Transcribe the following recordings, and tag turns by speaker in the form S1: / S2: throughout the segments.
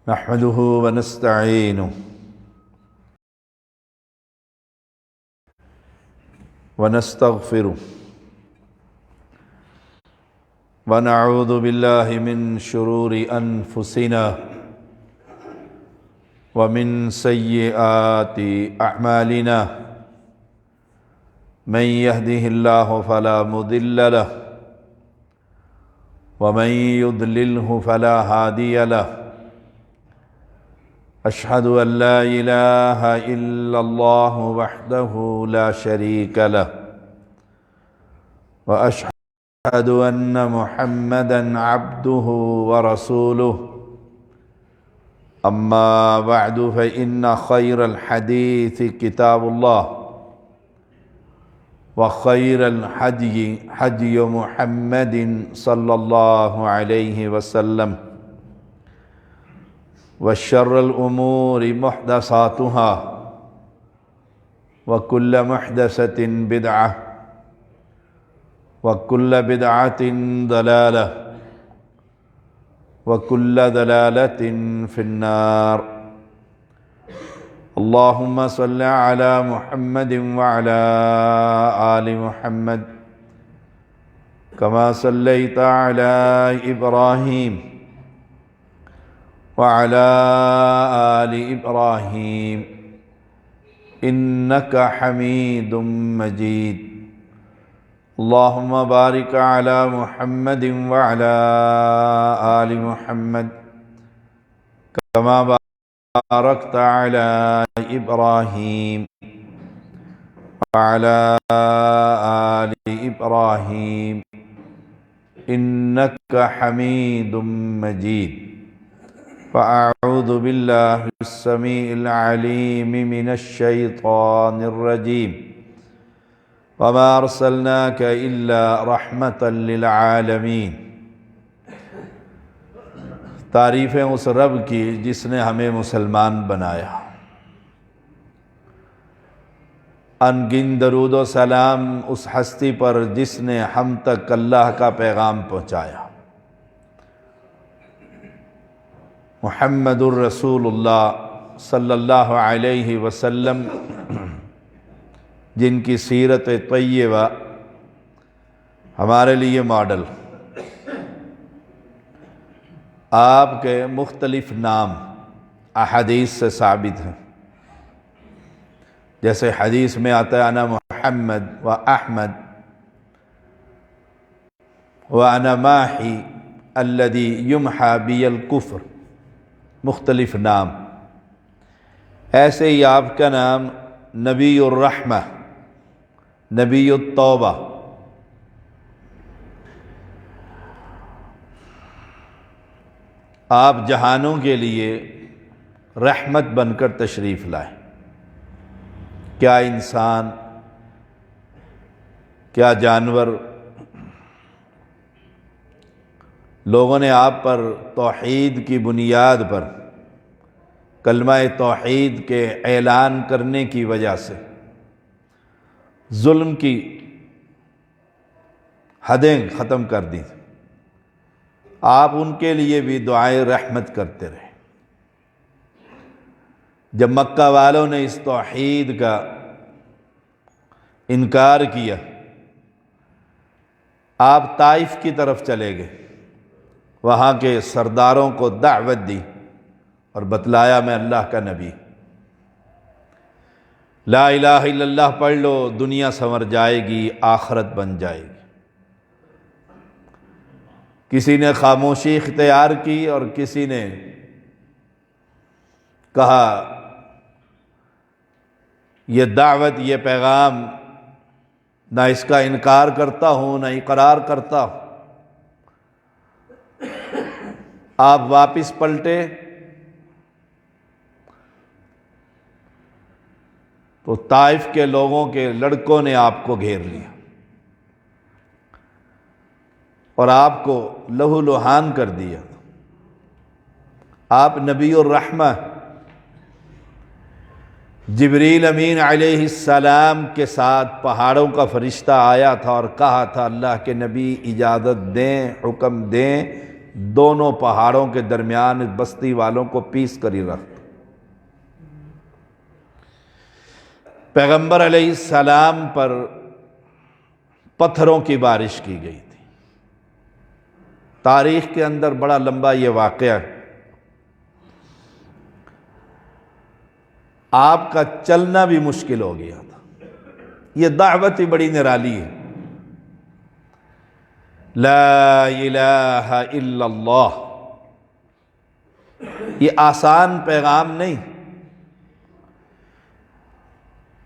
S1: نحمده ونستعينه ونستغفره ونعوذ بالله من شرور أنفسنا ومن سيئات أعمالنا من يهده الله فلا مضل له ومن يضلله فلا هادي له أشهد أن لا إله إلا الله وحده لا شريك له وأشهد أن محمدًا عبده ورسوله أما بعد فإن خير الحديث كتاب الله وخير الهدي هدي محمد صلى الله عليه وسلم وشر الأمور محدثاتها وكل محدثة بدعة وكل بدعة ضلالة وكل ضلالة في النار اللهم صل على محمد وعلى آل محمد كما صليت على إبراهيم وعلى آل إبراهيم إنك حميد مجيد اللهم بارك على محمد وعلى آل محمد كما باركت على إبراهيم وعلى آل إبراهيم إنك حميد مجيد فأعوذ بالله السميع العليم من الشيطان الرجيم وما أرسلناك إلا رحمة للعالمين۔ تعریفیں اس رب کی جس نے ہمیں مسلمان بنایا، ان گن درود و سلام اس ہستی پر جس نے ہم تک اللہ کا پیغام پہنچایا، محمد الرسول اللہ صلی اللہ علیہ وسلم جن کی سیرت طیبہ ہمارے لیے ماڈل۔ آپ کے مختلف نام احادیث سے ثابت ہیں، جیسے حدیث میں آتا ہے انا محمد و احمد و انا ماحی الذی یمحی بی الکفر، مختلف نام۔ ایسے ہی آپ کا نام نبی الرحمہ، نبی التوبہ، آپ جہانوں کے لیے رحمت بن کر تشریف لائے۔ کیا انسان، کیا جانور، لوگوں نے آپ پر توحید کی بنیاد پر کلمہ توحید کے اعلان کرنے کی وجہ سے ظلم کی حدیں ختم کر دیں، آپ ان کے لیے بھی دعائے رحمت کرتے رہے۔ جب مکہ والوں نے اس توحید کا انکار کیا، آپ طائف کی طرف چلے گئے، وہاں کے سرداروں کو دعوت دی اور بتلایا میں اللہ کا نبی، لا الہ الا اللہ پڑھ لو، دنیا سنور جائے گی، آخرت بن جائے گی۔ کسی نے خاموشی اختیار کی اور کسی نے کہا یہ دعوت، یہ پیغام نہ اس کا انکار کرتا ہوں نہ اقرار کرتا ہوں۔ آپ واپس پلٹے تو طائف کے لوگوں کے لڑکوں نے آپ کو گھیر لیا اور آپ کو لہو لہان کر دیا۔ آپ نبی الرحمہ جبریل امین علیہ السلام کے ساتھ پہاڑوں کا فرشتہ آیا تھا اور کہا تھا اللہ کے نبی اجازت دیں، حکم دیں، دونوں پہاڑوں کے درمیان بستی والوں کو پیس کر ہی رکھ۔ پیغمبر علیہ السلام پر پتھروں کی بارش کی گئی تھی۔ تاریخ کے اندر بڑا لمبا یہ واقعہ ہے۔ آپ کا چلنا بھی مشکل ہو گیا تھا۔ یہ دعوت ہی بڑی نرالی ہے، لا الہ الا اللہ۔ یہ آسان پیغام نہیں۔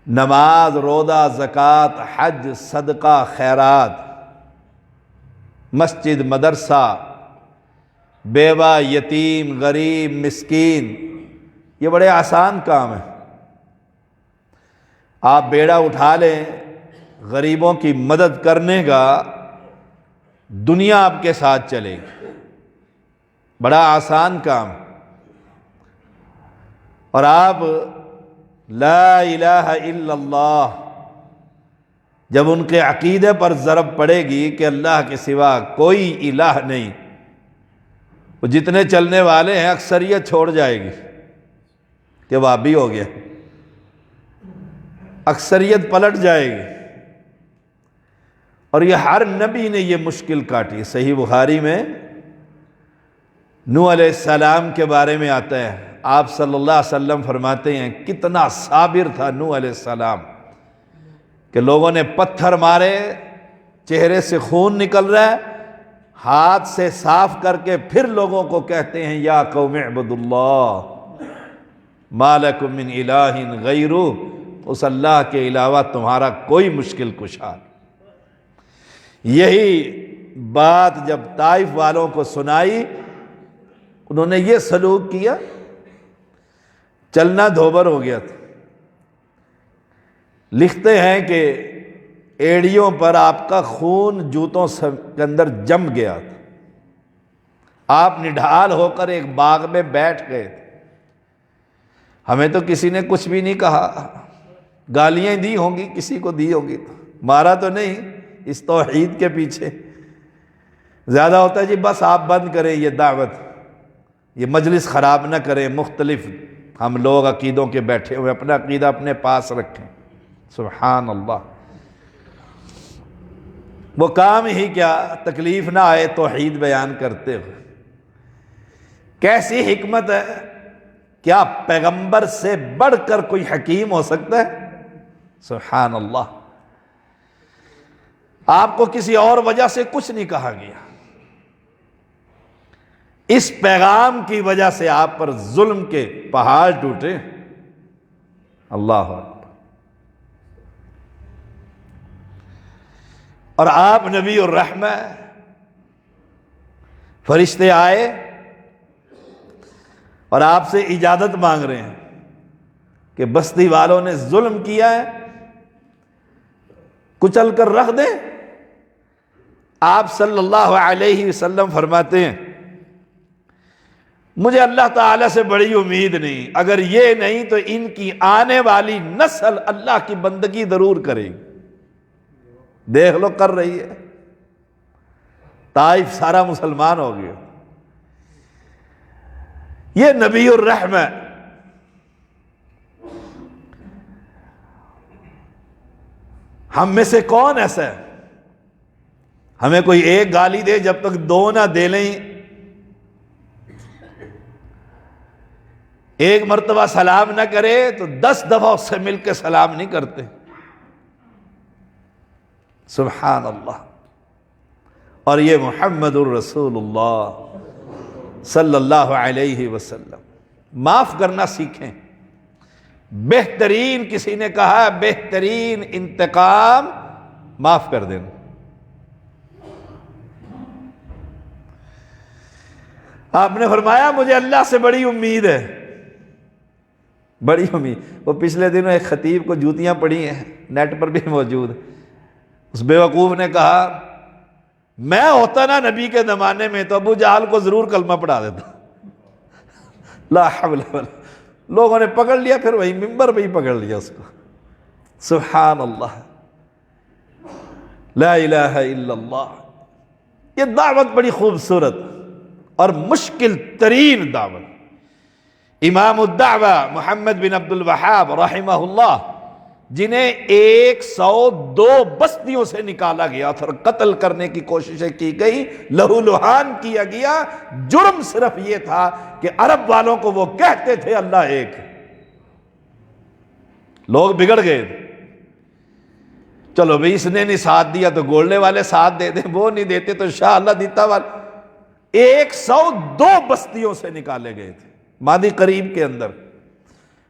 S1: نماز، روزہ، زکوٰۃ، حج، صدقہ، خیرات، مسجد، مدرسہ، بیوہ، یتیم، غریب، مسکین، یہ بڑے آسان کام ہیں۔ آپ بیڑا اٹھا لیں غریبوں کی مدد کرنے کا، دنیا آپ کے ساتھ چلے گی، بڑا آسان کام۔ اور آپ لا الہ الا اللہ، جب ان کے عقیدے پر ضرب پڑے گی کہ اللہ کے سوا کوئی الہ نہیں، وہ جتنے چلنے والے ہیں اکثریت چھوڑ جائے گی کہ وہابی ہو گیا، اکثریت پلٹ جائے گی۔ اور یہ ہر نبی نے یہ مشکل کاٹی۔ صحیح بخاری میں نوح علیہ السلام کے بارے میں آتا ہے، آپ صلی اللہ علیہ وسلم فرماتے ہیں کتنا صابر تھا نوح علیہ السلام، کہ لوگوں نے پتھر مارے، چہرے سے خون نکل رہا ہے، ہاتھ سے صاف کر کے پھر لوگوں کو کہتے ہیں یا قوم اعبدوا اللہ ما لکم من الہ غیرہ، اس اللہ کے علاوہ تمہارا کوئی مشکل کشا۔ یہی بات جب طائف والوں کو سنائی، انہوں نے یہ سلوک کیا، چلنا دھوبر ہو گیا تھا۔ لکھتے ہیں کہ ایڑیوں پر آپ کا خون جوتوں کے اندر جم گیا تھا۔ آپ نڈھال ہو کر ایک باغ میں بیٹھ گئے تھے۔ ہمیں تو کسی نے کچھ بھی نہیں کہا، گالیاں دی ہوں گی، کسی کو دی ہوگی، تو مارا تو نہیں۔ اس توحید کے پیچھے زیادہ ہوتا ہے جی بس آپ بند کریں یہ دعوت، یہ مجلس خراب نہ کریں، مختلف ہم لوگ عقیدوں کے بیٹھے ہوئے، اپنا عقیدہ اپنے پاس رکھیں۔ سبحان اللہ، وہ کام ہی کیا، تکلیف نہ آئے توحید بیان کرتے ہوئے۔ کیسی حکمت ہے، کیا پیغمبر سے بڑھ کر کوئی حکیم ہو سکتا ہے؟ سبحان اللہ۔ آپ کو کسی اور وجہ سے کچھ نہیں کہا گیا، اس پیغام کی وجہ سے آپ پر ظلم کے پہاڑ ٹوٹے۔ اللہ اکبر۔ اور آپ نبی الرحمہ، فرشتے آئے اور آپ سے اجازت مانگ رہے ہیں کہ بستی والوں نے ظلم کیا ہے، کچل کر رکھ دیں۔ آپ صلی اللہ علیہ وسلم فرماتے ہیں مجھے اللہ تعالیٰ سے بڑی امید نہیں، اگر یہ نہیں تو ان کی آنے والی نسل اللہ کی بندگی ضرور کرے گی۔ دیکھ لو کر رہی ہے، طائف سارا مسلمان ہو گیا۔ یہ نبی الرحمہ، ہم میں سے کون ایسا ہے ہمیں کوئی ایک گالی دے جب تک دو نہ دے لیں، ایک مرتبہ سلام نہ کرے تو 10 دفعہ اس سے مل کے سلام نہیں کرتے۔ سبحان اللہ۔ اور یہ محمد الرسول اللہ صلی اللہ علیہ وسلم، معاف کرنا سیکھیں۔ بہترین، کسی نے کہا بہترین انتقام معاف کر دینا۔ آپ نے فرمایا مجھے اللہ سے بڑی امید ہے، بڑی امید۔ وہ پچھلے دنوں ایک خطیب کو جوتیاں پڑی ہیں، نیٹ پر بھی موجود، اس بیوقوف نے کہا میں ہوتا نا نبی کے زمانے میں تو ابو جہل کو ضرور کلمہ پڑھا دیتا۔ لا حول ولا، لوگوں نے پکڑ لیا، پھر وہی ممبر پہ ہی پکڑ لیا اس کو۔ سبحان اللہ، لا الہ الا اللہ۔ یہ دعوت بڑی خوبصورت، اور مشکل ترین دعوت. امام الدعوہ محمد بن عبد الوہاب رحمہ اللہ، جنہیں 102 بستیوں سے نکالا گیا تھا اور قتل کرنے کی کوششیں کی گئی، لہو لہان کیا گیا. جرم صرف یہ تھا کہ عرب والوں کو وہ کہتے تھے اللہ ایک. لوگ بگڑ گئے. چلو بھئی اس نے نہیں ساتھ دیا تو گولنے والے ساتھ دے دیں، وہ نہیں دیتے تو شاہ اللہ دیتا والے. 102 بستیوں سے نکالے گئے تھے ماضی قریب کے اندر.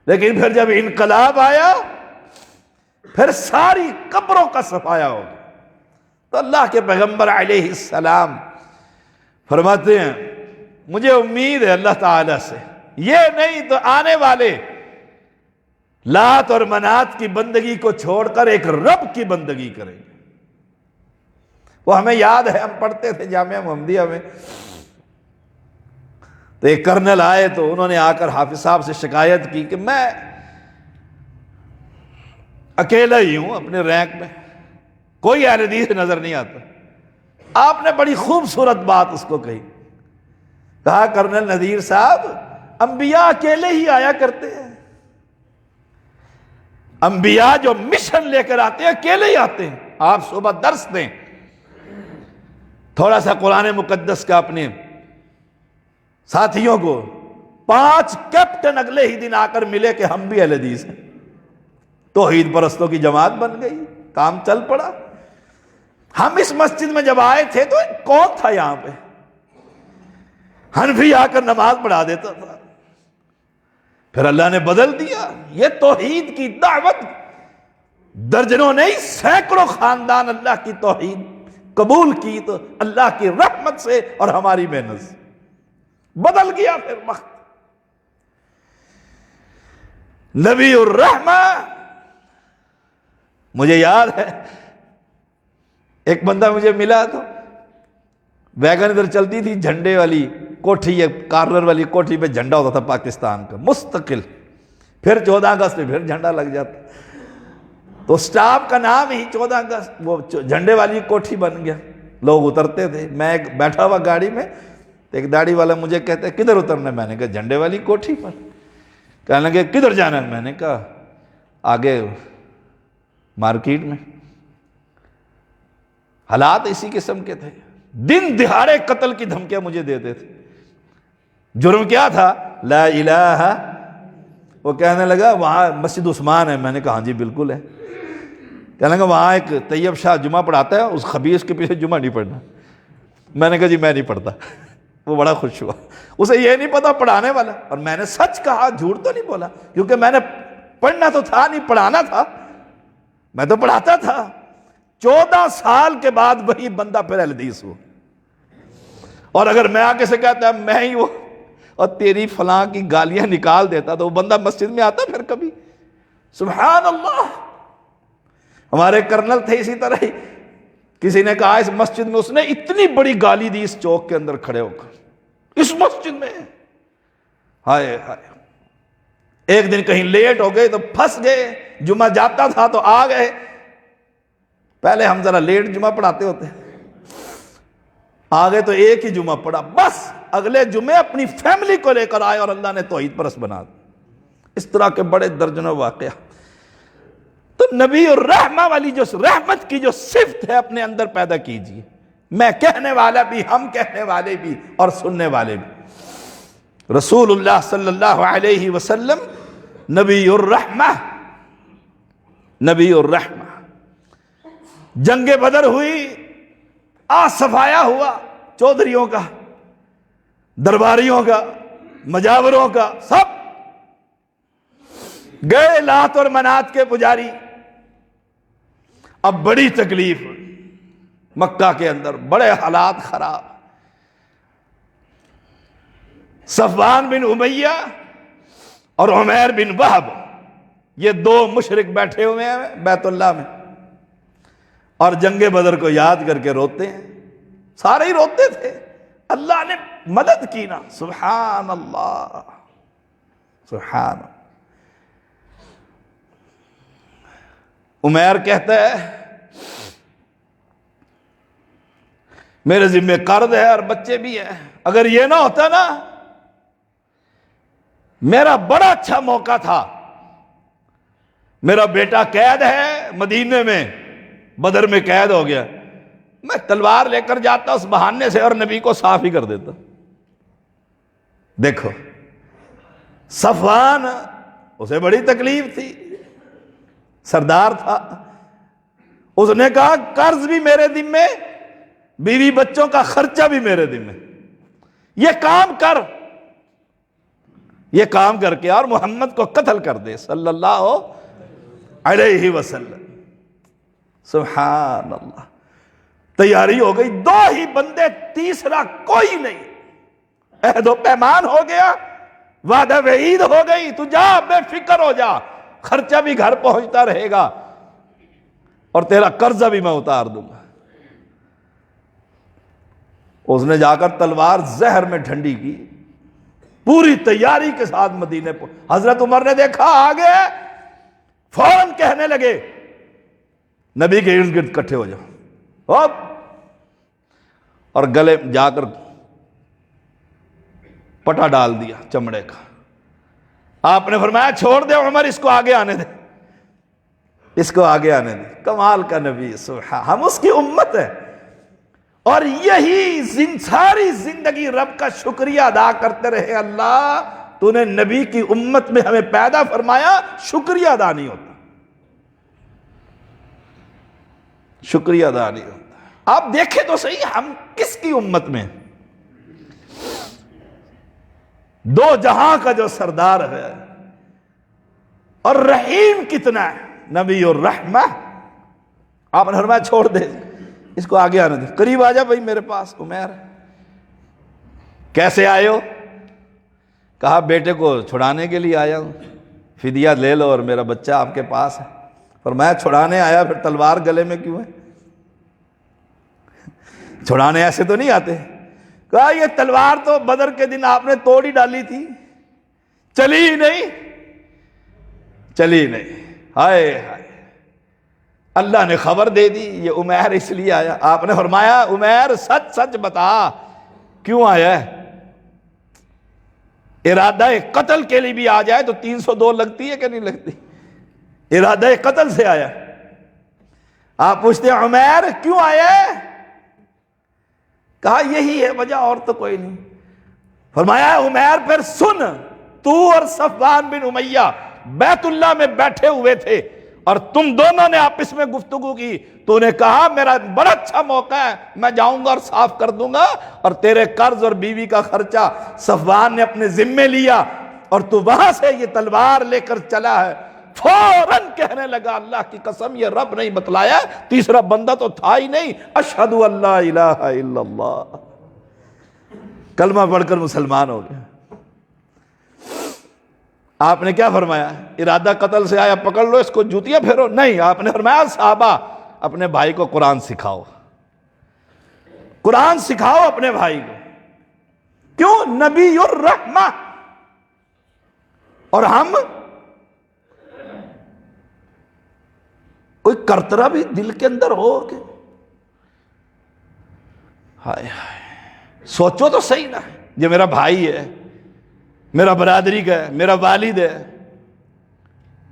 S1: لیکن پھر جب انقلاب آیا، پھر ساری قبروں کا صفایا ہو گیا. تو اللہ کے پیغمبر علیہ السلام فرماتے ہیں مجھے امید ہے اللہ تعالیٰ سے، یہ نہیں تو آنے والے لات اور منات کی بندگی کو چھوڑ کر ایک رب کی بندگی کریں گے. وہ ہمیں یاد ہے، ہم پڑھتے تھے جامعہ محمدیہ میں، تو ایک کرنل آئے تو انہوں نے آ کر حافظ صاحب سے شکایت کی کہ میں اکیلا ہی ہوں اپنے رینک میں، کوئی اہل حدیث نظر نہیں آتا. آپ نے بڑی خوبصورت بات اس کو کہی. کہا کرنل نذیر صاحب، انبیاء اکیلے ہی آیا کرتے ہیں. انبیاء جو مشن لے کر آتے ہیں اکیلے ہی آتے ہیں. آپ صبح درس دیں، تھوڑا سا قرآن مقدس کا اپنے ساتھیوں کو، 5 کیپٹن اگلے ہی دن آ کر ملے کہ ہم بھی اہل حدیث ہیں. توحید پرستوں کی جماعت بن گئی، کام چل پڑا. ہم اس مسجد میں جب آئے تھے تو کون تھا یہاں پہ؟ حنفی آ کر نماز پڑھا دیتا تھا. پھر اللہ نے بدل دیا. یہ توحید کی دعوت، درجنوں نہیں سینکڑوں خاندان اللہ کی توحید قبول کی تو اللہ کی رحمت سے اور ہماری محنت سے بدل گیا. پھر وقت نبی الرحمہ. مجھے یاد ہے ایک بندہ مجھے ملا تو ویگن ادھر چلتی تھی، جھنڈے والی کوٹھی، ایک کارنر والی کوٹھی پہ جھنڈا ہوتا تھا پاکستان کا مستقل. پھر 14 اگست پہ پھر جھنڈا لگ جاتا، تو سٹاف کا نام ہی 14 اگست وہ جھنڈے والی کوٹھی بن گیا. لوگ اترتے تھے. میں ایک بیٹھا ہوا گاڑی میں، ایک داڑھی والا مجھے کہتا ہے کدھر اترنا ہے؟ میں نے کہا جھنڈے والی کوٹھی پر. کہنے لگے کدھر جانا ہے؟ میں نے کہا آگے مارکیٹ میں. حالات اسی قسم کے تھے. دن دہاڑے قتل کی دھمکیاں مجھے دیتے تھے. جرم کیا تھا؟ لا الہ. وہ کہنے لگا وہاں مسجد عثمان ہے. میں نے کہا ہاں جی بالکل ہے. کہنے لگا وہاں ایک طیب شاہ جمعہ پڑھاتا ہے، اس خبیث کے پیچھے جمعہ نہیں پڑھنا. میں نے کہا جی میں نہیں پڑھتا. وہ بڑا خوش ہوا. اسے یہ نہیں پتا پڑھانے والا. اور میں نے سچ کہا، جھوٹ تو نہیں بولا، کیونکہ میں نے پڑھنا تو تھا نہیں، پڑھانا تھا. میں تو پڑھاتا تھا. 14 سال کے بعد وہی بندہ پھر اہل حدیث ہو. اور اگر میں آگے سے کہتا ہے میں ہی وہ اور تیری فلاں کی گالیاں نکال دیتا تو وہ بندہ مسجد میں آتا پھر کبھی؟ سبحان اللہ. ہمارے کرنل تھے اسی طرح ہی. کسی نے کہا اس مسجد میں اس نے اتنی بڑی گالی دی اس چوک کے اندر کھڑے ہو کر، اس مسجد میں. ہائے ہائے. ایک دن کہیں لیٹ ہو گئے تو پھنس گئے. جمعہ جاتا تھا تو آ گئے. پہلے ہم ذرا لیٹ جمعہ پڑھاتے ہوتے، آ گئے تو ایک ہی جمعہ پڑھا بس. اگلے جمعے اپنی فیملی کو لے کر آئے اور اللہ نے توحید پرست بنا دیا. اس طرح کے بڑے درجنوں واقعہ. تو نبی الرحمہ والی جو رحمت کی جو صفت ہے اپنے اندر پیدا کیجیے. میں کہنے والا بھی، ہم کہنے والے بھی اور سننے والے بھی. رسول اللہ صلی اللہ علیہ وسلم نبی الرحمہ. نبی الرحمہ. جنگ بدر ہوئی، صفایا ہوا چودھریوں کا، درباریوں کا، مجاوروں کا، سب گئے لات اور منات کے پجاری. اب بڑی تکلیف مکہ کے اندر، بڑے حالات خراب. صفوان بن امیہ اور عمیر بن وہب، یہ 2 مشرک بیٹھے ہوئے ہیں بیت اللہ میں اور جنگ بدر کو یاد کر کے روتے ہیں. سارے ہی روتے تھے. اللہ نے مدد کی نا. سبحان اللہ سبحان. عمیر کہتا ہے میرے ذمہ قرض ہے اور بچے بھی ہیں، اگر یہ نہ ہوتا نا، میرا بڑا اچھا موقع تھا، میرا بیٹا قید ہے مدینے میں، بدر میں قید ہو گیا، میں تلوار لے کر جاتا اس بہانے سے اور نبی کو صاف ہی کر دیتا۔ دیکھو صفوان، اسے بڑی تکلیف تھی، سردار تھا، اس نے کہا قرض بھی میرے ذمے، بیوی بچوں کا خرچہ بھی میرے ذمے، یہ کام کر کے اور محمد کو قتل کر دے صلی اللہ علیہ وسلم۔ سبحان اللہ، تیاری ہو گئی، 2 ہی بندے، تیسرا کوئی نہیں، عہد و پیمان ہو گیا، وعدہ وعید ہو گئی، تو جا بے فکر ہو جا، خرچہ بھی گھر پہنچتا رہے گا اور تیرا قرضہ بھی میں اتار دوں گا۔ اس نے جا کر تلوار زہر میں ٹھنڈی کی، پوری تیاری کے ساتھ مدینے پر، حضرت عمر نے دیکھا آگے، فوراً کہنے لگے نبی کے ارد گرد اکٹھے ہو جاؤ، اور گلے جا کر پٹا ڈال دیا چمڑے کا۔ آپ نے فرمایا چھوڑ دے عمر، اس کو آگے آنے دے، اس کو آگے آنے دے۔ کمال کا نبی، سبحان، ہم اس کی امت ہے، اور یہی ساری زندگی رب کا شکریہ ادا کرتے رہے، اللہ تو نے نبی کی امت میں ہمیں پیدا فرمایا، شکریہ ادا نہیں ہوتا، شکریہ ادا نہیں ہوتا۔ آپ دیکھیں تو صحیح ہم کس کی امت میں، 2 جہاں کا جو سردار ہے، اور رحیم کتنا ہے، نبی الرحمہ۔ آپ نے فرمایا چھوڑ دے، اس کو آگے آنے دے، قریب آ جا بھائی میرے پاس عمیر۔ کیسے آئے ہو؟ کہا بیٹے کو چھڑانے کے لیے آیا ہوں، فدیہ لے لو اور میرا بچہ آپ کے پاس ہے۔ فرمایا چھڑانے آیا، پھر تلوار گلے میں کیوں ہے؟ چھڑانے ایسے تو نہیں آتے۔ کہا یہ تلوار تو بدر کے دن آپ نے توڑ ہی ڈالی تھی، چلی ہی نہیں، چلی نہیں۔ ہائے ہائے، اللہ نے خبر دے دی یہ عمیر اس لیے آیا۔ آپ نے فرمایا عمیر سچ سچ بتا کیوں آیا ہے؟ ارادہ قتل کے لیے بھی آ جائے تو 302 لگتی ہے کہ نہیں لگتی؟ ارادہ قتل سے آیا۔ آپ پوچھتے ہیں عمیر کیوں آیا ہے؟ کہا یہی ہے وجہ، اور تو کوئی نہیں۔ فرمایا عمیر پھر سن، تو اور صفوان بن امیہ بیت اللہ میں بیٹھے ہوئے تھے اور تم دونوں نے آپس میں گفتگو کی، تو نے کہا میرا بڑا اچھا موقع ہے، میں جاؤں گا اور صاف کر دوں گا، اور تیرے قرض اور بیوی کا خرچہ صفوان نے اپنے ذمے لیا، اور تو وہاں سے یہ تلوار لے کر چلا ہے۔ فوراً کہنے لگا اللہ کی قسم یہ رب نہیں بتلایا، تیسرا بندہ تو تھا ہی نہیں، اشہد ان لا الہ الا اللہ، کلمہ پڑھ کر مسلمان ہو گیا۔ آپ نے کیا فرمایا؟ ارادہ قتل سے آیا، پکڑ لو اس کو، جوتیاں پھیرو؟ نہیں، آپ نے فرمایا صحابہ اپنے بھائی کو قرآن سکھاؤ، قرآن سکھاؤ اپنے بھائی کو۔ کیوں؟ نبی الرحمہ۔ اور ہم کوئی کرترا بھی دل کے اندر ہو کہ ہائے ہائے، سوچو تو صحیح نا، یہ میرا بھائی ہے، میرا برادری کا ہے، میرا والد ہے،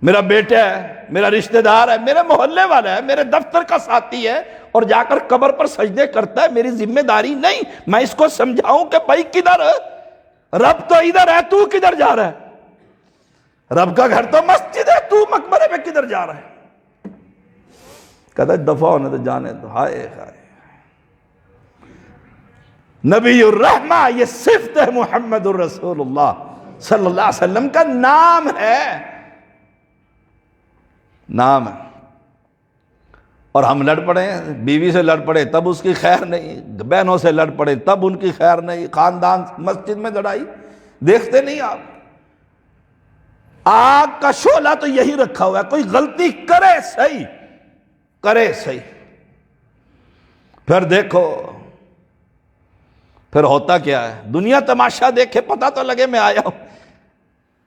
S1: میرا بیٹا ہے، میرا رشتہ دار ہے، میرے محلے والا ہے، میرے دفتر کا ساتھی ہے، اور جا کر قبر پر سجدے کرتا ہے، میری ذمہ داری نہیں میں اس کو سمجھاؤں کہ بھائی کدھر ہے؟ رب تو ادھر ہے، تو کدھر جا رہا ہے؟ رب کا گھر تو مسجد ہے، تو مقبرے میں کدھر جا رہا ہے؟ کہتا ہے دفع ہونے تو جانے تو۔ ہائے ہائے، نبی الرحمہ یہ صفت ہے محمد الرسول اللہ صلی اللہ علیہ وسلم کا، نام ہے، نام ہے۔ اور ہم لڑ پڑے ہیں، بیوی سے لڑ پڑے تب اس کی خیر نہیں، بہنوں سے لڑ پڑے تب ان کی خیر نہیں، خاندان مسجد میں لڑائی دیکھتے نہیں آپ؟ آگ کا شعلہ تو یہی رکھا ہوا ہے، کوئی غلطی کرے صحیح، کرے صحیح، پھر دیکھو پھر ہوتا کیا ہے، دنیا تماشا دیکھے پتہ تو لگے میں آیا ہوں۔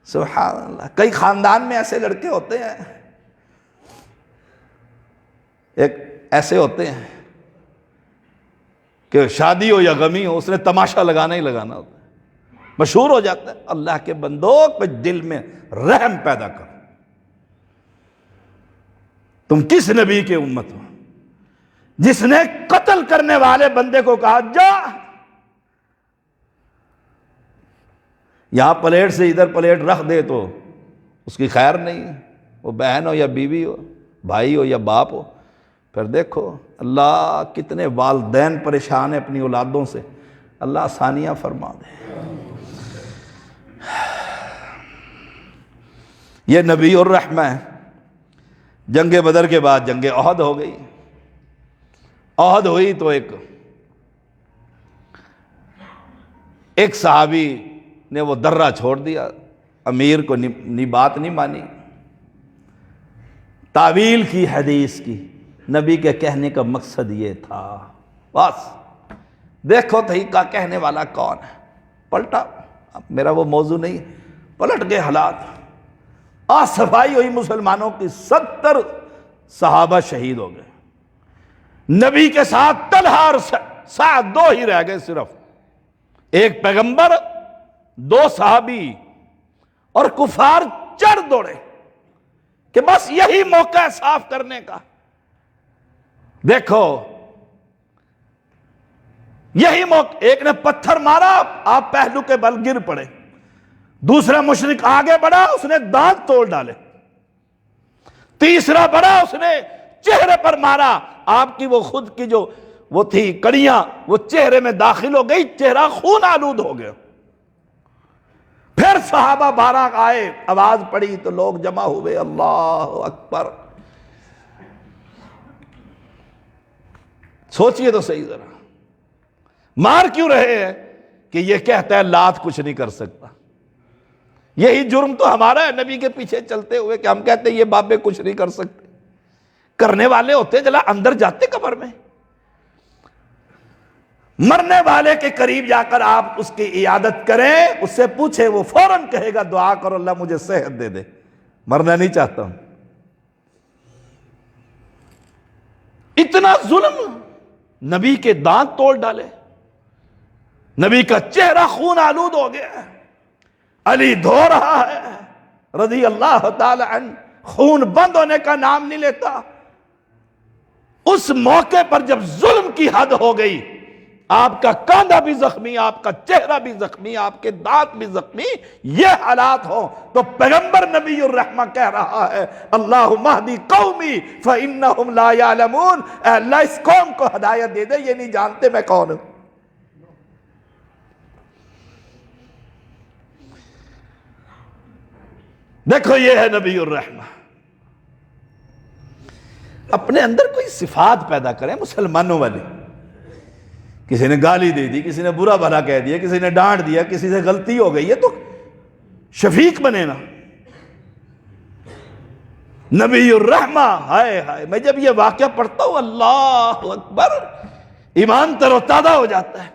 S1: سبحان اللہ، کئی خاندان میں ایسے لڑکے ہوتے ہیں، ایک ایسے ہوتے ہیں کہ شادی ہو یا غمی ہو اس نے تماشا لگانا ہی لگانا ہوتا ہے، مشہور ہو جاتا ہے۔ اللہ کے بندو کچھ دل میں رحم پیدا کر، تم کس نبی کی امت ہو جس نے قتل کرنے والے بندے کو کہا جا، یہاں پلیٹ سے ادھر پلیٹ رکھ دے تو اس کی خیر نہیں ہے، وہ بہن ہو یا بیوی ہو، بھائی ہو یا باپ ہو۔ پھر دیکھو اللہ کتنے والدین پریشان ہیں اپنی اولادوں سے، اللہ آسانیاں فرما دے۔ یہ نبی الرحمہ ہے۔ جنگ بدر کے بعد جنگ احد ہو گئی، احد ہوئی تو ایک صحابی نے وہ درہ چھوڑ دیا، امیر کو بات نہیں مانی، تعویل کی حدیث کی، نبی کے کہنے کا مقصد یہ تھا بس دیکھو طریقہ کہنے والا کون ہے، پلٹا، اب میرا وہ موضوع نہیں، پلٹ گئے حالات، صفائی ہوئی مسلمانوں کی، 70 صحابہ شہید ہو گئے، نبی کے ساتھ طلحہ اور سعد 2 ہی رہ گئے صرف، ایک پیغمبر 2 صحابی، اور کفار چڑھ دوڑے کہ بس یہی موقع ہے صاف کرنے کا۔ دیکھو یہی موقع، ایک نے پتھر مارا آپ پہلو کے بل گر پڑے، دوسرا مشرک آگے بڑھا اس نے دانت توڑ ڈالے، تیسرا بڑھا اس نے چہرے پر مارا، آپ کی وہ خود کی جو وہ تھی کڑیاں وہ چہرے میں داخل ہو گئی، چہرہ خون آلود ہو گیا۔ پھر صحابہ 12 آئے، آواز پڑی تو لوگ جمع ہوئے، اللہ اکبر۔ سوچئے تو صحیح ذرا، مار کیوں رہے ہیں کہ یہ کہتا ہے لات کچھ نہیں کر سکتا؟ یہی جرم تو ہمارا ہے نبی کے پیچھے چلتے ہوئے کہ ہم کہتے ہیں یہ بابے کچھ نہیں کر سکتے، کرنے والے ہوتے جلا اندر جاتے قبر میں، مرنے والے کے قریب جا کر آپ اس کی عیادت کریں، اس سے پوچھیں، وہ فوراً کہے گا دعا کرو اللہ مجھے صحت دے دے، مرنا نہیں چاہتا ہوں۔ اتنا ظلم، نبی کے دانت توڑ ڈالے، نبی کا چہرہ خون آلود ہو گیا، علی دھو رہا ہے رضی اللہ تعالی عنہ، خون بند ہونے کا نام نہیں لیتا۔ اس موقع پر جب ظلم کی حد ہو گئی، آپ کا کاندھا بھی زخمی، آپ کا چہرہ بھی زخمی، آپ کے دانت بھی زخمی، یہ حالات ہوں تو پیغمبر نبی الرحمہ کہہ رہا ہے اللہم اہدی قومی فإنہم لا یعلمون، اے اللہ اس قوم کو ہدایت دے دے، یہ نہیں جانتے میں کون ہوں۔ دیکھو یہ ہے نبی الرحمہ، اپنے اندر کوئی صفات پیدا کریں مسلمانوں والی، کسی نے گالی دے دی، کسی نے برا بھلا کہہ دیا، کسی نے ڈانٹ دیا، کسی سے غلطی ہو گئی ہے تو شفیق بنے نا، نبی الرحمہ۔ ہائے ہائے، میں جب یہ واقعہ پڑھتا ہوں اللہ اکبر، ایمان تر و تازہ ہو جاتا ہے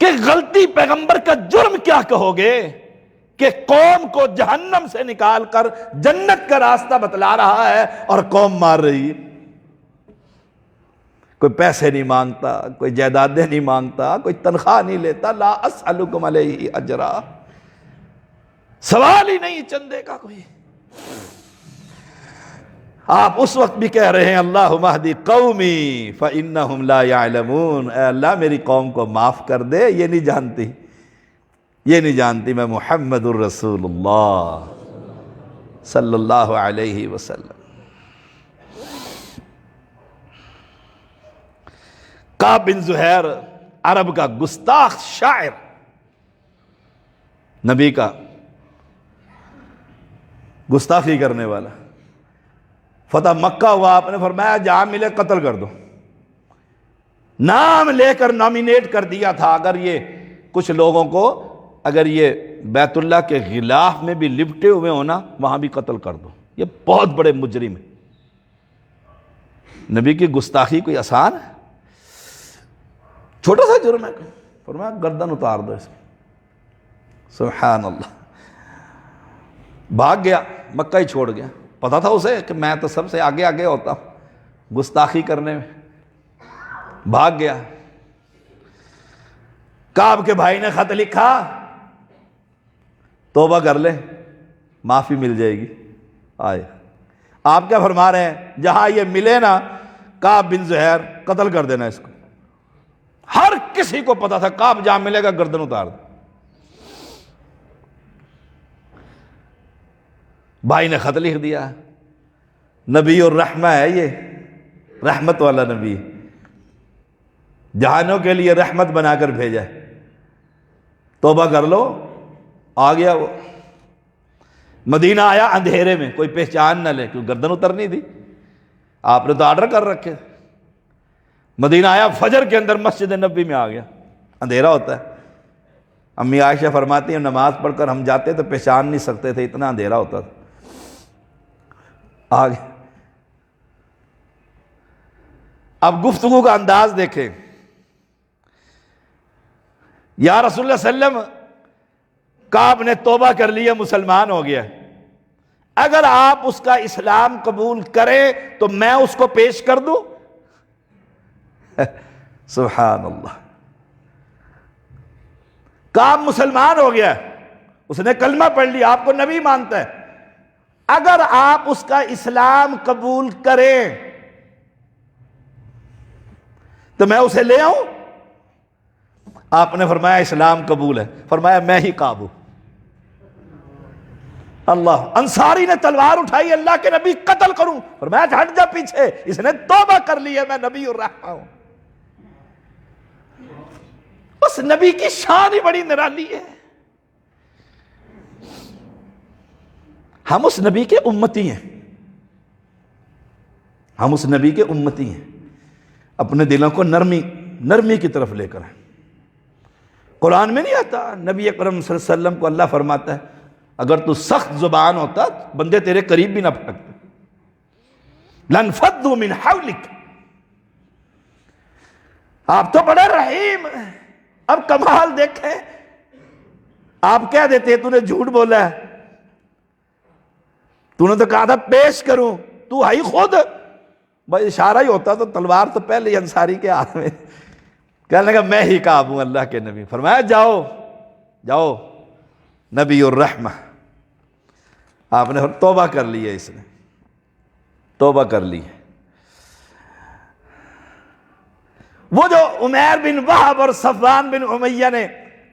S1: کہ غلطی پیغمبر کا جرم کیا کہو گے کہ قوم کو جہنم سے نکال کر جنت کا راستہ بتلا رہا ہے اور قوم مار رہی ہے، کوئی پیسے نہیں مانگتا، کوئی جائیدادیں نہیں مانگتا، کوئی تنخواہ نہیں لیتا، لا اسألکم علیہ اجرا، سوال ہی نہیں چندے کا کوئی۔ آپ اس وقت بھی کہہ رہے ہیں اللہم اہدی قومی فإنہم لا یعلمون، اے اللہ میری قوم کو معاف کر دے، یہ نہیں جانتی، یہ نہیں جانتی میں محمد الرسول اللہ صلی اللہ علیہ وسلم۔ کعب بن زہیر عرب کا گستاخ شاعر، نبی کا گستاخی کرنے والا، فتح مکہ ہوا، آپ نے فرمایا جہاں ملے قتل کر دو، نام لے کر نامینیٹ کر دیا تھا، اگر یہ کچھ لوگوں کو اگر یہ بیت اللہ کے غلاف میں بھی لپٹے ہوئے ہونا وہاں بھی قتل کر دو، یہ بہت بڑے مجرم ہیں۔ نبی کی گستاخی کوئی آسان ہے؟ چھوٹا سا جرم ہے، فرمایا گردن اتار دو اس کی، سبحان اللہ۔ بھاگ گیا، مکہ ہی چھوڑ گیا، پتا تھا اسے کہ میں تو سب سے آگے آگے ہوتا ہوں گستاخی کرنے میں، بھاگ گیا۔ کعب کے بھائی نے خط لکھا، توبہ کر لے معافی مل جائے گی۔ آئے آپ کیا فرما رہے ہیں؟ جہاں یہ ملے نا کعب بن زہیر، قتل کر دینا اس کو۔ ہر کسی کو پتا تھا کعب جہاں ملے گا گردن اتار دے۔ بھائی نے خط لکھ دیا، نبی الرحمہ ہے یہ، رحمت والا نبی، جہانوں کے لیے رحمت بنا کر بھیجا ہے، توبہ کر لو۔ آ گیا وہ، مدینہ آیا اندھیرے میں، کوئی پہچان نہ لے، کیوں گردن اترنی تھی، آپ نے تو آرڈر کر رکھے۔ مدینہ آیا فجر کے اندر، مسجد نبوی میں آ گیا، اندھیرا ہوتا ہے۔ امی عائشہ فرماتی ہیں نماز پڑھ کر ہم جاتے تو پہچان نہیں سکتے تھے، اتنا اندھیرا ہوتا تھا۔ آ گیا، اب گفتگو کا انداز دیکھیں۔ یا رسول اللہ صلی اللہ علیہ وسلم، کعب نے توبہ کر لیا، مسلمان ہو گیا، اگر آپ اس کا اسلام قبول کریں تو میں اس کو پیش کر دوں؟ سبحان اللہ، کعب مسلمان ہو گیا، اس نے کلمہ پڑھ لیا، آپ کو نبی مانتا ہے، اگر آپ اس کا اسلام قبول کریں تو میں اسے لے آؤں؟ آپ نے فرمایا اسلام قبول ہے، فرمایا میں ہی کعب ہوں۔ اللہ، انصاری نے تلوار اٹھائی، اللہ کے نبی قتل کروں، فرمایا ہٹ جا پیچھے، اس نے توبہ کر لی ہے، میں نبی الرحمہ ہوں۔ اس نبی کی شان ہی بڑی نرالی ہے۔ ہم اس نبی کے امتی ہیں، ہم اس نبی کے امتی ہیں، اپنے دلوں کو نرمی کی طرف لے کر ہیں۔ قرآن میں نہیں آتا، نبی اکرم صلی اللہ علیہ وسلم کو اللہ فرماتا ہے اگر تو سخت زبان ہوتا بندے تیرے قریب بھی نہ پھٹکتے۔ لَنْفَضُّوا مِنْ حَوْلِكَ، آپ تو بڑے رحیم ہیں۔ اب کمال دیکھیں، آپ کہہ دیتے تو نے جھوٹ بولا ہے، تو نے تو کہا تھا پیش کروں، تو ہی خود، بھائی اشارہ ہی ہوتا تو تلوار تو پہلے ہی انصاری کے ہاتھ میں، کہنے لگا میں ہی کعب ہوں اللہ کے نبی۔ فرمایا جاؤ جاؤ نبی الرحمہ۔ آپ نے توبہ کر لی ہے، اس نے توبہ کر لی ہے۔ وہ جو عمیر بن وہب اور صفوان بن امیہ نے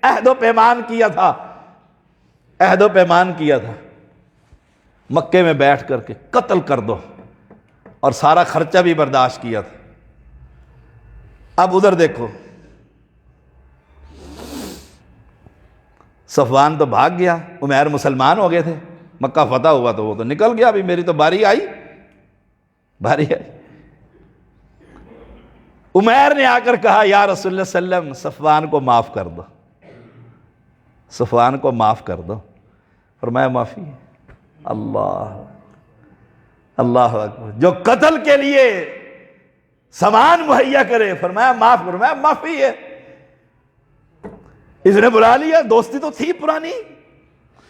S1: عہد و پیمان کیا تھا، عہد و پیمان کیا تھا مکے میں بیٹھ کر کے قتل کر دو، اور سارا خرچہ بھی برداشت کیا تھا۔ اب ادھر دیکھو، صفوان تو بھاگ گیا، عمیر مسلمان ہو گئے تھے، مکہ فتح ہوا تو وہ تو نکل گیا، ابھی میری تو باری آئی۔ عمیر نے آ کر کہا یا رسول اللہ صلی اللہ علیہ وسلم صفوان کو معاف کر دو، صفوان کو معاف کر دو۔ فرمایا معافی؟ اللہ اللہ اکبر، جو قتل کے لیے سامان مہیا کرے، فرمایا معاف، فرمایا معافی ہے۔ اس نے بلا لیا، دوستی تو تھی پرانی،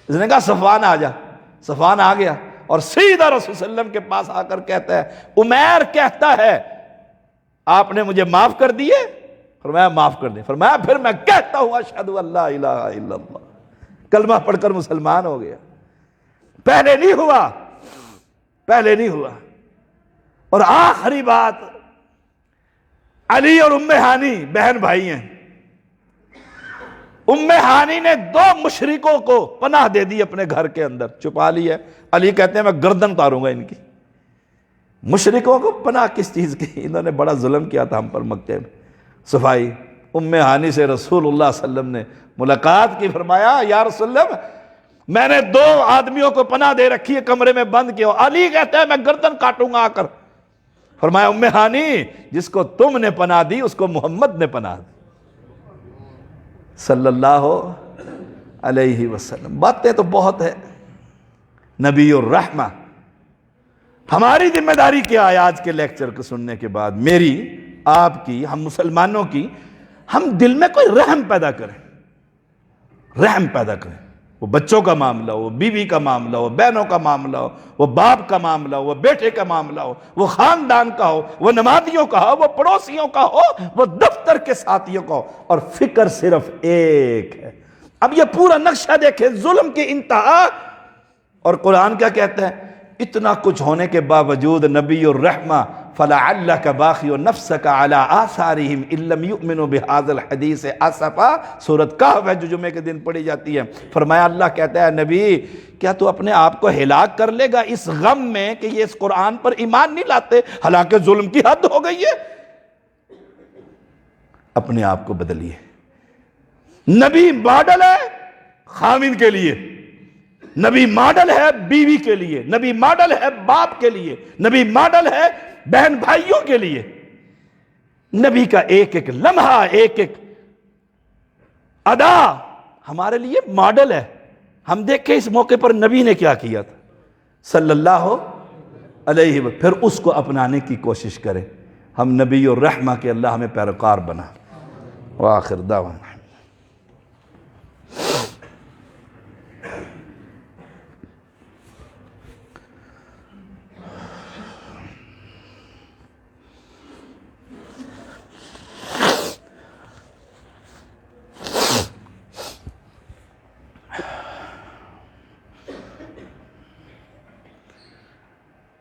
S1: اس نے کہا صفوان آ جا، صفوان آ گیا، اور سیدھا رسول صلی اللہ علیہ وسلم کے پاس آ کر کہتا ہے عمیر کہتا ہے آپ نے مجھے معاف کر دیے؟ فرمایا معاف کر دیں۔ فرمایا پھر میں کہتا ہوں اشہد ان لا الہ الا اللہ، کلمہ پڑھ کر مسلمان ہو گیا۔ پہلے نہیں ہوا، پہلے نہیں ہوا۔ اور آخری بات، علی اور ام ہانی بہن بھائی ہیں، ام ہانی نے 2 مشرکوں کو پناہ دے دی اپنے گھر کے اندر، چھپا لی ہے۔ علی کہتے ہیں میں گردن اتاروں گا ان کی۔ مشرکوں کو پناہ کس چیز کی؟ انہوں نے بڑا ظلم کیا تھا ہم پر مکے میں۔ صفائی ام ہانی سے رسول اللہ صلی اللہ علیہ وسلم نے ملاقات کی، فرمایا یا رسول اللہ میں نے 2 آدمیوں کو پناہ دے رکھی ہے، کمرے میں بند کیا۔ علی کہتا ہے میں گردن کاٹوں گا آ کر۔ فرمایا ام ہانی جس کو تم نے پناہ دی اس کو محمد نے پناہ دی صلی اللہ علیہ وسلم۔ باتیں تو بہت ہے، نبی الرحمہ۔ ہماری ذمہ داری کیا ہے آج کے لیکچر کو سننے کے بعد؟ میری، آپ کی، ہم مسلمانوں کی، ہم دل میں کوئی رحم پیدا کریں، رحم پیدا کریں۔ وہ بچوں کا معاملہ ہو، وہ بیوی کا معاملہ ہو، بہنوں کا معاملہ ہو، وہ باپ کا معاملہ ہو، وہ بیٹے کا معاملہ ہو، وہ خاندان کا ہو، وہ نمازیوں کا ہو، وہ پڑوسیوں کا ہو، وہ دفتر کے ساتھیوں کا ہو، اور فکر صرف ایک ہے۔ اب یہ پورا نقشہ دیکھیں، ظلم کی انتہا، اور قرآن کیا کہتا ہے؟ اتنا کچھ ہونے کے باوجود نبی الرحمہ فَلَعَلَّكَ بَاخِعٌ نَفْسَكَ عَلَىٰ آثَارِهِمْ إِن لَّمْ يُؤْمِنُوا بِهَٰذَا الْحَدِيثِ آسَفًا، سورۃ کہف ہے جو جمعے کے دن پڑھی جاتی ہے۔ فرمایا، اللہ کہتا ہے نبی کیا تو اپنے آپ کو ہلاک کر لے گا اس غم میں کہ یہ اس قرآن پر ایمان نہیں لاتے، حالانکہ ظلم کی حد ہو گئی ہے؟ اپنے آپ کو بدلیے۔ نبی ماڈل ہے خاوند کے لیے، نبی ماڈل ہے بیوی کے لیے، نبی ماڈل ہے باپ کے لیے، نبی ماڈل ہے بہن بھائیوں کے لیے۔ نبی کا ایک ایک لمحہ، ایک ایک ادا ہمارے لیے ماڈل ہے۔ ہم دیکھیں اس موقع پر نبی نے کیا کیا تھا صلی اللہ علیہ وسلم، پھر اس کو اپنانے کی کوشش کریں۔ ہم نبی الرحمہ کے اللہ ہمیں پیروکار بنا۔ وآخر دعوانا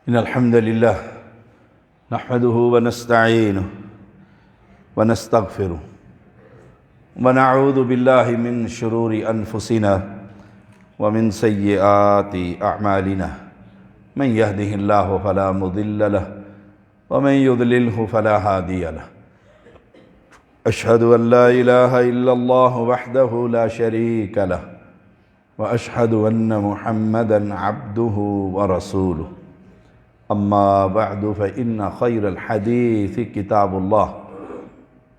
S1: إن الحمد لله نحمده ونستعينه ونستغفره ونعوذ بالله من شرور أنفسنا ومن سيئات أعمالنا من يهده الله فلا مضل له ومن يضلله فلا هادي له أشهد أن لا إله إلا الله وحده لا شريك له وأشهد أن محمدًا عبده ورسوله أما بعد فإن خير الحديث كتاب الله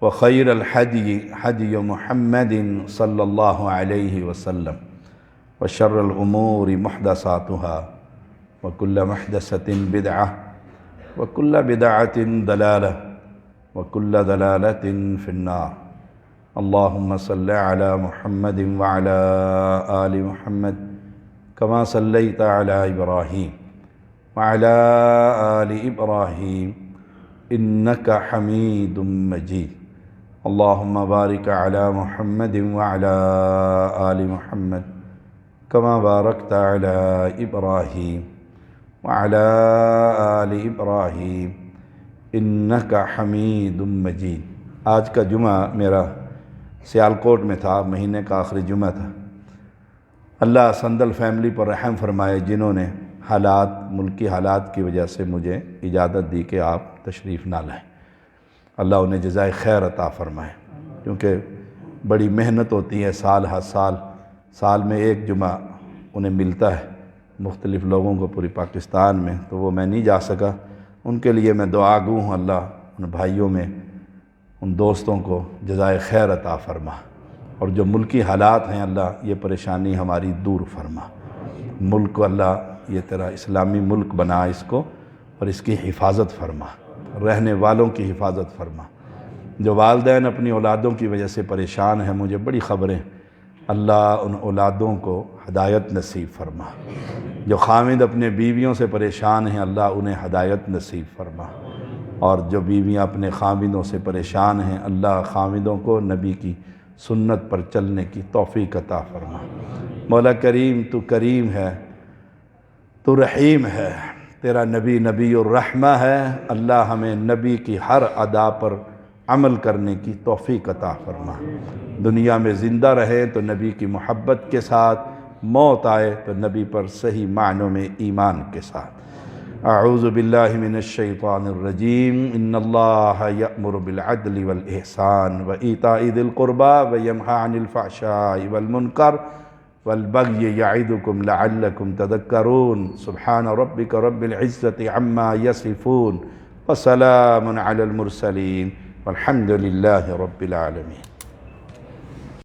S1: وخير الهدي هدي محمد صلى الله عليه وسلم وشر الأمور محدثاتها وكل محدثة بدعة وكل بدعة ضلالة وكل ضلالة في النار اللهم صل على محمد وعلى آل محمد كما صليت على إبراهيم وعلى آل إبراهيم إنك حميد مجيد اللهم بارك على محمد وعلى آل محمد كما باركت على إبراهيم وعلى آل إبراهيم إنك حميد مجيد۔ آج کا جمعہ میرا سیالکوٹ میں تھا، مہینے کا آخری جمعہ تھا۔ اللہ سندل فیملی پر رحم فرمائے جنہوں نے ملکی حالات کی وجہ سے مجھے اجازت دی کہ آپ تشریف نہ لائیں۔ اللہ انہیں جزائے خیر عطا فرمائے، کیونکہ بڑی محنت ہوتی ہے سال ہر سال میں ایک جمعہ انہیں ملتا ہے مختلف لوگوں کو پوری پاکستان میں، تو وہ میں نہیں جا سکا۔ ان کے لیے میں دعا گو ہوں اللہ ان بھائیوں میں، ان دوستوں کو جزائے خیر عطا فرما، اور جو ملکی حالات ہیں اللہ یہ پریشانی ہماری دور فرما۔ ملک کو اللہ یہ تیرا اسلامی ملک بنا اس کو، اور اس کی حفاظت فرما، رہنے والوں کی حفاظت فرما۔ جو والدین اپنی اولادوں کی وجہ سے پریشان ہیں، مجھے بڑی خبریں، اللہ ان اولادوں کو ہدایت نصیب فرما۔ جو خاوند اپنے بیویوں سے پریشان ہیں، اللہ انہیں ہدایت نصیب فرما، اور جو بیویاں اپنے خاوندوں سے پریشان ہیں، اللہ خاوندوں کو نبی کی سنت پر چلنے کی توفیق عطا فرما۔ مولا کریم تو کریم ہے، تو رحیم ہے، تیرا نبی نبی الرحمہ ہے۔ اللہ ہمیں نبی کی ہر ادا پر عمل کرنے کی توفیق عطا فرما۔ دنیا میں زندہ رہے تو نبی کی محبت کے ساتھ، موت آئے تو نبی پر صحیح معنوں میں ایمان کے ساتھ۔ اعوذ باللہ من الشیطان الرجیم، ان اللہ یأمر بالعدل والإحسان وإیتاء ذی القربى وینہی عن الفحشاء والمنکر والبغی یعظکم لعلکم تذکرون۔ سبحان ربک رب العزة عما یصفون وسلام علی المرسلین والحمد للہ رب العالمین۔